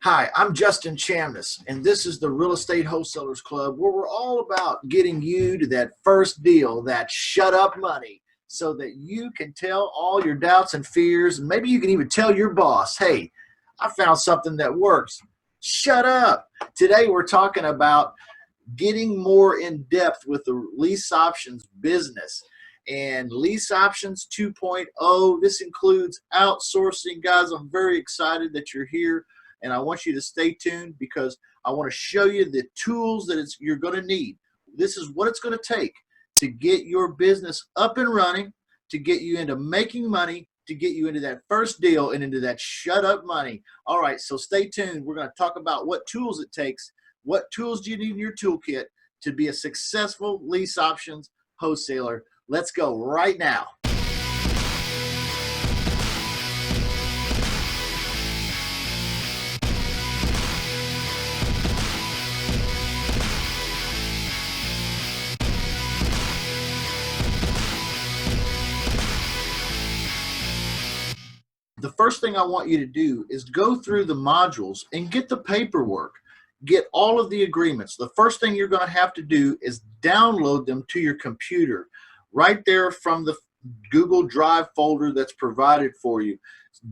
Hi, I'm Justin Chamness, and this is the Real Estate Wholesalers Club, where we're all about getting you to that first deal, that shut up money, so that you can tell all your doubts and fears, and maybe you can even tell your boss, hey, I found something that works. Shut up. Today we're talking about getting more in depth with the lease options business. And lease options 2.0, this includes outsourcing. Guys, I'm very excited that you're here, and I want you to stay tuned because I want to show you the tools that you're going to need. This is what it's going to take to get your business up and running, to get you into making money, to get you into that first deal and into that shut up money. All right, so stay tuned. We're going to talk about what tools it takes. What tools do you need in your toolkit to be a successful lease options wholesaler? Let's go right now. The first thing I want you to do is go through the modules and get the paperwork. Get all of the agreements. The first thing you're going to have to do is download them to your computer right there from the Google Drive folder that's provided for you.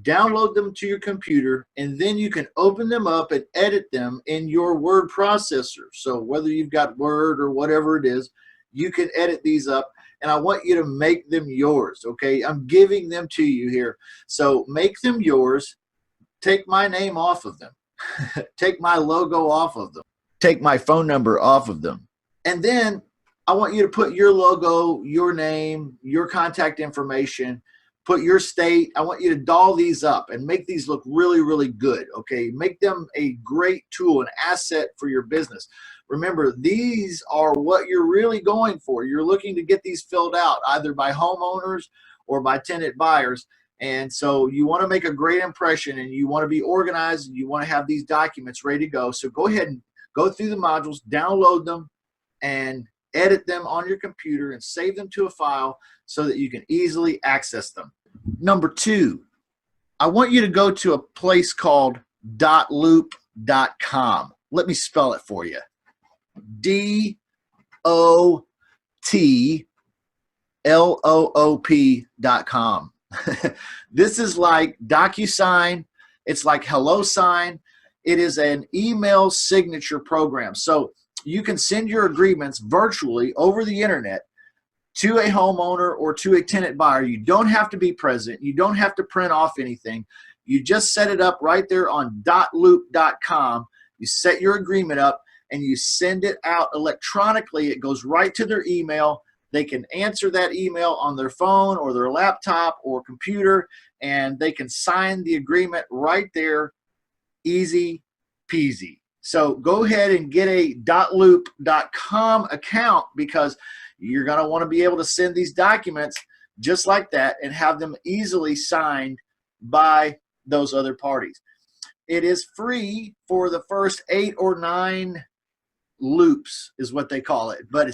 Download them to your computer, and then you can open them up and edit them in your word processor. So whether you've got Word or whatever it is, you can edit these up, and I want you to make them yours, okay? I'm giving them to you here. So make them yours. Take my name off of them. Take my logo off of them. Take my phone number off of them. And then I want you to put your logo, your name, your contact information, put your state. I want you to doll these up and make these look really, really good, okay? Make them a great tool, an asset for your business. Remember, these are what you're really going for. You're looking to get these filled out either by homeowners or by tenant buyers. And so you want to make a great impression, and you want to be organized, and you want to have these documents ready to go. So go ahead and go through the modules, download them, and edit them on your computer and save them to a file so that you can easily access them. Number two, I want you to go to a place called dotloop.com. Let me spell it for you. DOTLOOP.com. This is like DocuSign. It's like HelloSign. It is an email signature program. So you can send your agreements virtually over the internet to a homeowner or to a tenant buyer. You don't have to be present. You don't have to print off anything. You just set it up right there on dotloop.com. You set your agreement up and you send it out electronically. It goes right to their email. They can answer that email on their phone or their laptop or computer, and they can sign the agreement right there. Easy peasy. So go ahead and get a dotloop.com account, because you're going to want to be able to send these documents just like that and have them easily signed by those other parties. It is free for the first 8 or 9 loops is what they call it, but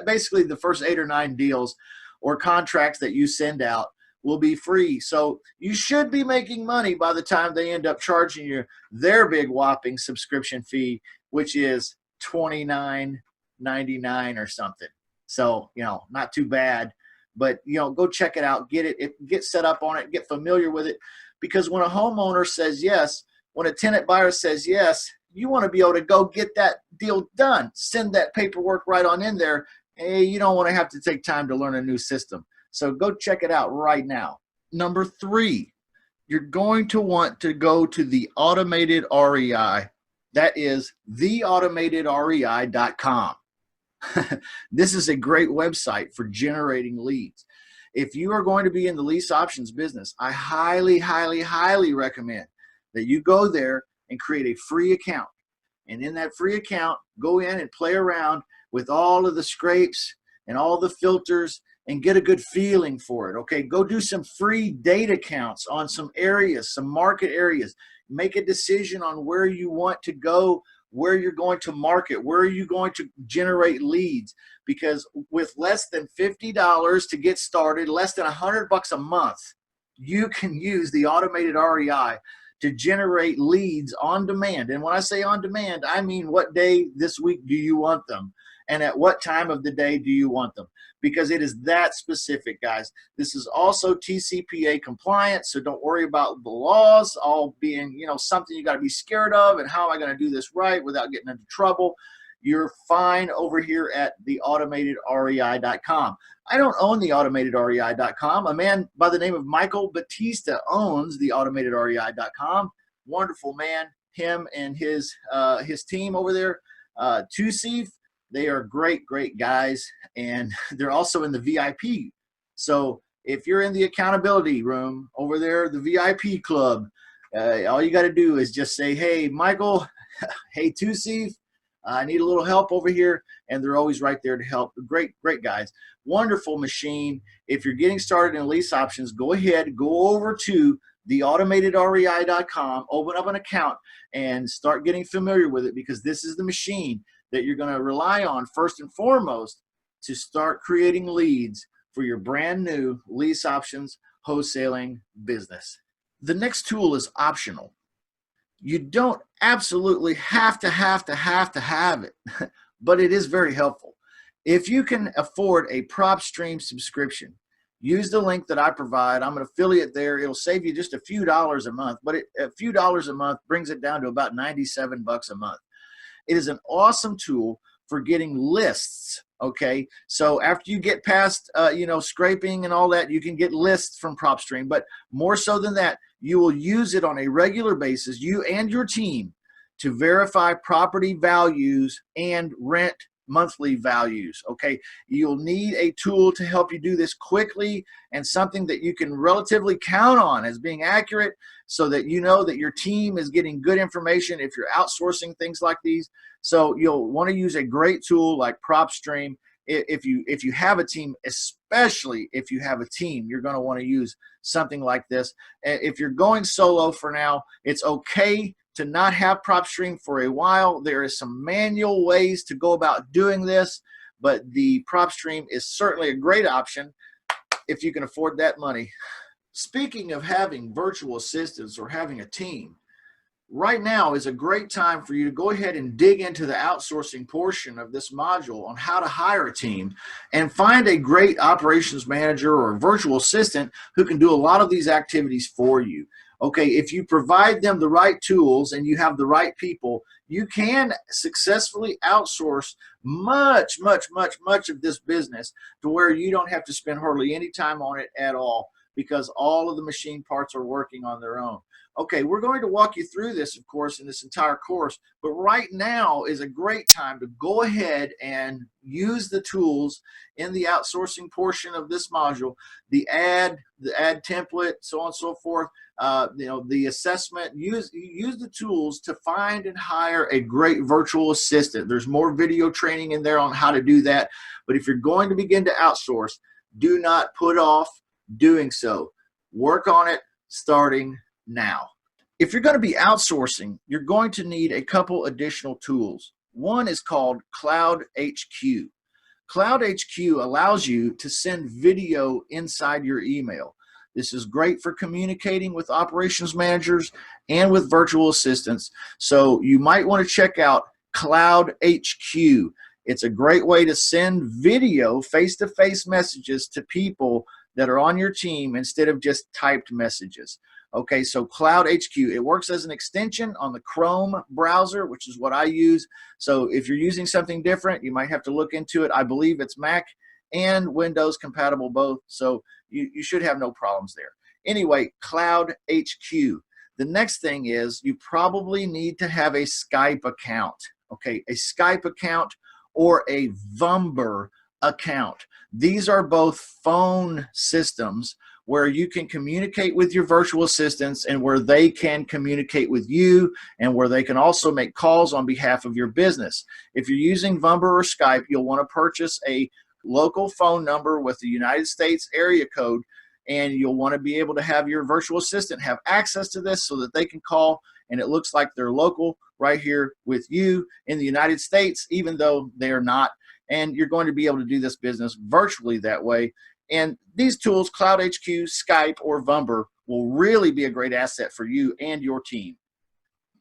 basically the first 8 or 9 deals or contracts that you send out will be free. So you should be making money by the time they end up charging you their big whopping subscription fee, which is $29.99 or something. So, not too bad, but go check it out, get set up on it, get familiar with it, because when a homeowner says yes, when a tenant buyer says yes, you want to be able to go get that deal done. Send that paperwork right on in there. Hey, you don't want to have to take time to learn a new system. So go check it out right now. Number 3, you're going to want to go to the Automated REI. That is theautomatedrei.com. This is a great website for generating leads. If you are going to be in the lease options business, I highly, highly, highly recommend that you go there and create a free account. And in that free account, go in and play around with all of the scrapes and all the filters and get a good feeling for it. Okay, go do some free data counts on some areas, some market areas. Make a decision on where you want to go, where you're going to market, where are you going to generate leads. Because with less than $50 to get started, less than $100 a month, you can use the Automated REI to generate leads on demand. And when I say on demand, I mean what day this week do you want them? And at what time of the day do you want them? Because it is that specific, guys. This is also TCPA compliant, so don't worry about the laws all being, something you got to be scared of, and how am I going to do this right without getting into trouble. You're fine over here at theautomatedrei.com. I don't own theautomatedrei.com. A man by the name of Michael Batista owns theautomatedrei.com. Wonderful man, him and his team over there. Tusif, they are great guys, and they're also in the VIP. So if you're in the accountability room over there, the VIP club, all you got to do is just say, hey, Michael, hey, Tusif, I need a little help over here, and they're always right there to help. Great guys. Wonderful machine. If you're getting started in lease options, go ahead, go over to theautomatedrei.com, open up an account, and start getting familiar with it, because this is the machine that you're going to rely on first and foremost to start creating leads for your brand new lease options wholesaling business. The next tool is optional. You don't absolutely have to have it, but it is very helpful. If you can afford a PropStream subscription, use the link that I provide. I'm an affiliate there. It'll save you just a few dollars a month, but a few dollars a month brings it down to about 97 bucks a month. It is an awesome tool for getting lists. Okay, so after you get past scraping and all that, you can get lists from PropStream, but more so than that, you will use it on a regular basis, you and your team, to verify property values and rent monthly values. Okay, you'll need a tool to help you do this quickly, and something that you can relatively count on as being accurate, so that you know that your team is getting good information if you're outsourcing things like these. So you'll want to use a great tool like PropStream. If you have a team, especially if you have a team, you're going to want to use something like this. If you're going solo for now, it's okay to not have PropStream for a while. There is some manual ways to go about doing this, but the PropStream is certainly a great option if you can afford that money. Speaking of having virtual assistants or having a team, right now is a great time for you to go ahead and dig into the outsourcing portion of this module on how to hire a team, and find a great operations manager or a virtual assistant who can do a lot of these activities for you. Okay, if you provide them the right tools and you have the right people, you can successfully outsource much of this business to where you don't have to spend hardly any time on it at all, because all of the machine parts are working on their own. Okay, we're going to walk you through this, of course, in this entire course, but right now is a great time to go ahead and use the tools in the outsourcing portion of this module, the ad template, so on and so forth, the assessment. Use the tools to find and hire a great virtual assistant. There's more video training in there on how to do that, but if you're going to begin to outsource, do not put off doing so. Work on it starting now. If you're going to be outsourcing, you're going to need a couple additional tools. One is called Cloud HQ. Cloud HQ allows you to send video inside your email. This is great for communicating with operations managers and with virtual assistants. So you might want to check out Cloud HQ. It's a great way to send video, face-to-face messages to people that are on your team instead of just typed messages. Okay, so Cloud HQ, it works as an extension on the Chrome browser, which is what I use. So if you're using something different, you might have to look into it. I believe it's Mac and Windows compatible both, so you should have no problems there. Anyway, Cloud HQ. The next thing is you probably need to have a Skype account. Okay, a Skype account or a Vumber account. These are both phone systems where you can communicate with your virtual assistants and where they can communicate with you, and where they can also make calls on behalf of your business. If you're using Vumber or Skype, you'll want to purchase a local phone number with the United States area code, and you'll want to be able to have your virtual assistant have access to this so that they can call and it looks like they're local right here with you in the United States, even though they're not. And you're going to be able to do this business virtually that way. And these tools, Cloud HQ, Skype, or Vumber, will really be a great asset for you and your team.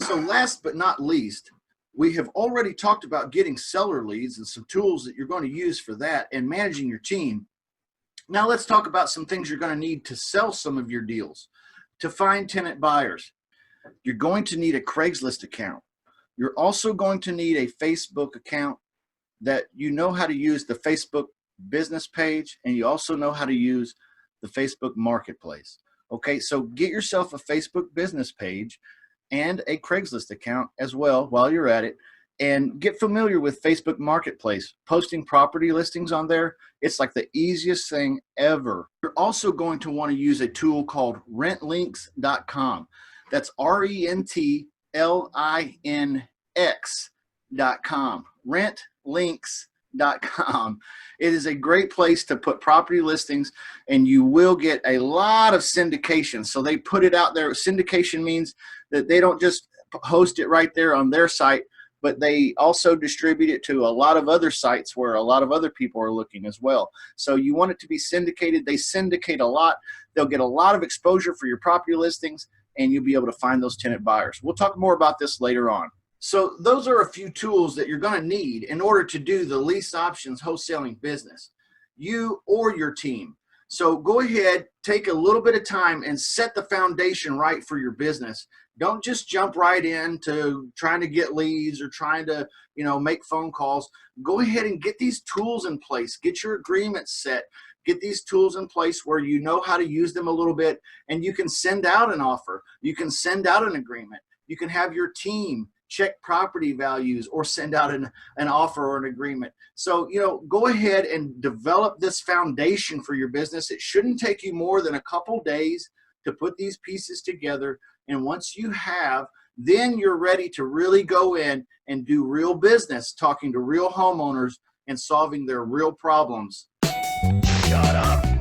So last but not least, we have already talked about getting seller leads and some tools that you're going to use for that and managing your team. Now let's talk about some things you're going to need to sell some of your deals. To find tenant buyers, you're going to need a Craigslist account. You're also going to need a Facebook account that you know how to use the Facebook business page, and you also know how to use the Facebook marketplace. Okay, so get yourself a Facebook business page and a Craigslist account as well while you're at it, and get familiar with Facebook Marketplace. Posting property listings on there, it's like the easiest thing ever. You're also going to want to use a tool called rentlinks.com. That's RENTLINX.com. Rentlinks.com. It is a great place to put property listings, and you will get a lot of syndication. So they put it out there. Syndication means that they don't just host it right there on their site, but they also distribute it to a lot of other sites where a lot of other people are looking as well. So you want it to be syndicated. They syndicate a lot. They'll get a lot of exposure for your property listings, and you'll be able to find those tenant buyers. We'll talk more about this later on. So those are a few tools that you're going to need in order to do the lease options wholesaling business, you or your team. So go ahead, take a little bit of time and set the foundation right for your business. Don't just jump right into trying to get leads or trying to, make phone calls. Go ahead and get these tools in place. Get your agreements set. Get these tools in place where you know how to use them a little bit, and you can send out an offer. You can send out an agreement. You can have your team check property values or send out an offer or an agreement. So, go ahead and develop this foundation for your business. It shouldn't take you more than a couple days to put these pieces together. And once you have, then you're ready to really go in and do real business, talking to real homeowners and solving their real problems. Shut up.